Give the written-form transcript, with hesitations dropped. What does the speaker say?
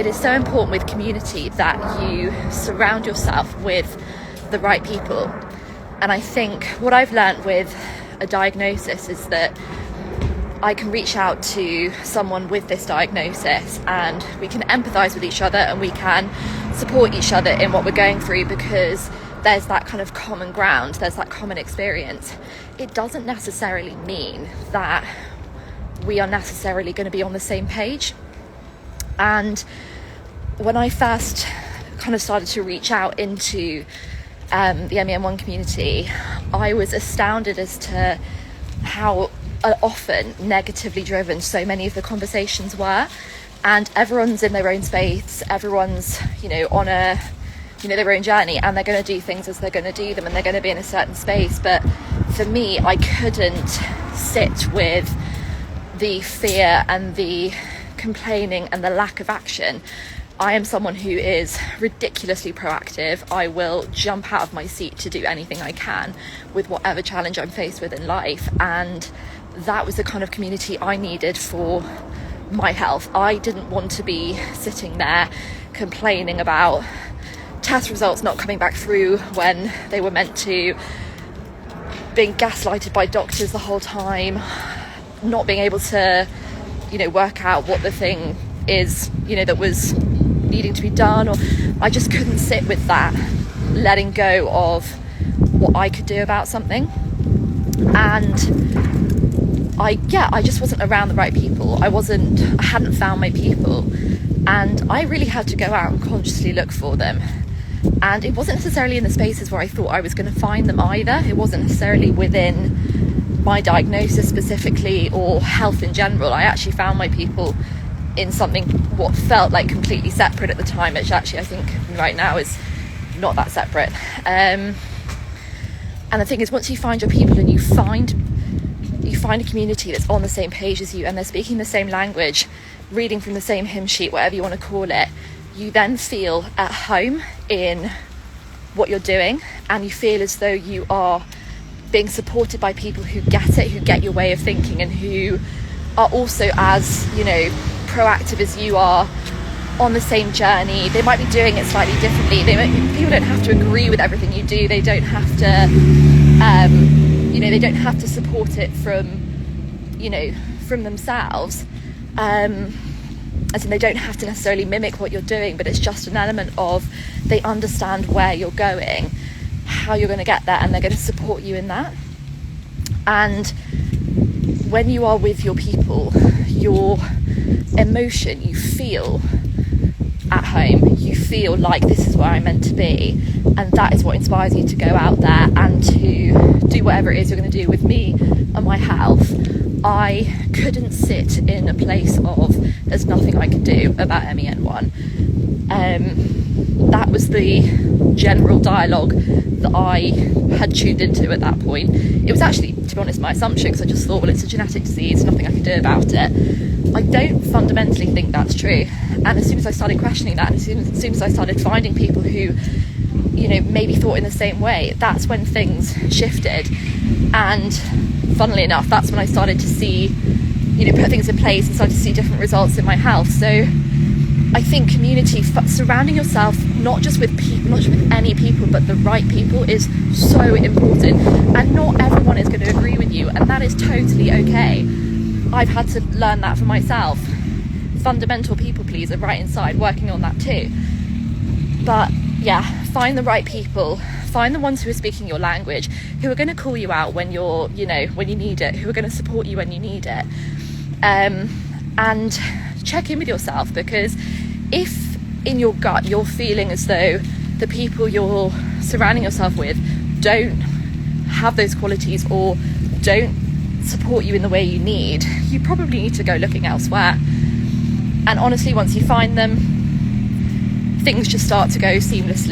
It is so important with community that you surround yourself with the right people. And I think what I've learned with a diagnosis is that I can reach out to someone with this diagnosis and we can empathise with each other and we can support each other in what we're going through, because there's that kind of common ground, there's that common experience. It doesn't necessarily mean that we are necessarily going to be on the same page. And when I first kind of started to reach out into the MEN1 community, I was astounded as to how often negatively driven so many of the conversations were. And everyone's in their own space, everyone's, on their own journey, and they're going to do things as they're going to do them, and they're going to be in a certain space. But for me, I couldn't sit with the fear and the complaining and the lack of action. I am someone who is ridiculously proactive. I will jump out of my seat to do anything I can with whatever challenge I'm faced with in life. And that was the kind of community I needed for my health. I didn't want to be sitting there complaining about test results not coming back through when they were meant to, being gaslighted by doctors the whole time, not being able to, work out what the thing is, that was needing to be done. Or I just couldn't sit with that, letting go of what I could do about something. And I just wasn't around the right people. I hadn't found my people, and I really had to go out and consciously look for them. And it wasn't necessarily in the spaces where I thought I was going to find them either. It wasn't necessarily within my diagnosis specifically or health in general. I actually found my people in something what felt like completely separate at the time, which actually I think right now is not that separate. And the thing is, once you find your people and you find a community that's on the same page as you and they're speaking the same language, reading from the same hymn sheet, whatever you want to call it, you then feel at home in what you're doing, and you feel as though you are being supported by people who get it, who get your way of thinking, and who are also as, proactive as you are, on the same journey. They might be doing it slightly differently. People don't have to agree with everything you do. They don't have to, they don't have to support it from themselves. As in, they don't have to necessarily mimic what you're doing, but it's just an element of they understand where you're going, how you're going to get there, and they're going to support you in that. And when you are with your people, your emotion, you feel at home, you feel like this is where I'm meant to be, and that is what inspires you to go out there and to do whatever it is you're going to do. With me and my health, I couldn't sit in a place of there's nothing I can do about MEN1. That was the general dialogue that I had tuned into at that point. It was actually, to be honest, my assumption, because I just thought, well, it's a genetic disease, nothing I can do about it. I don't fundamentally think that's true. And as soon as I started questioning that, and as soon as I started finding people who, maybe thought in the same way, that's when things shifted. And funnily enough, that's when I started to see, put things in place and started to see different results in my health. So I think community, surrounding yourself, not just with people, not just with any people, but the right people, is so important. And not everyone is going to agree with you, and that is totally okay. I've had to learn that for myself. Fundamental people pleaser right inside, working on that too. But yeah, find the right people, find the ones who are speaking your language, who are going to call you out when you're, when you need it, who are going to support you when you need it. And check in with yourself, because if in your gut you're feeling as though the people you're surrounding yourself with don't have those qualities or don't support you in the way you need, you probably need to go looking elsewhere. And honestly, once you find them, things just start to go seamlessly.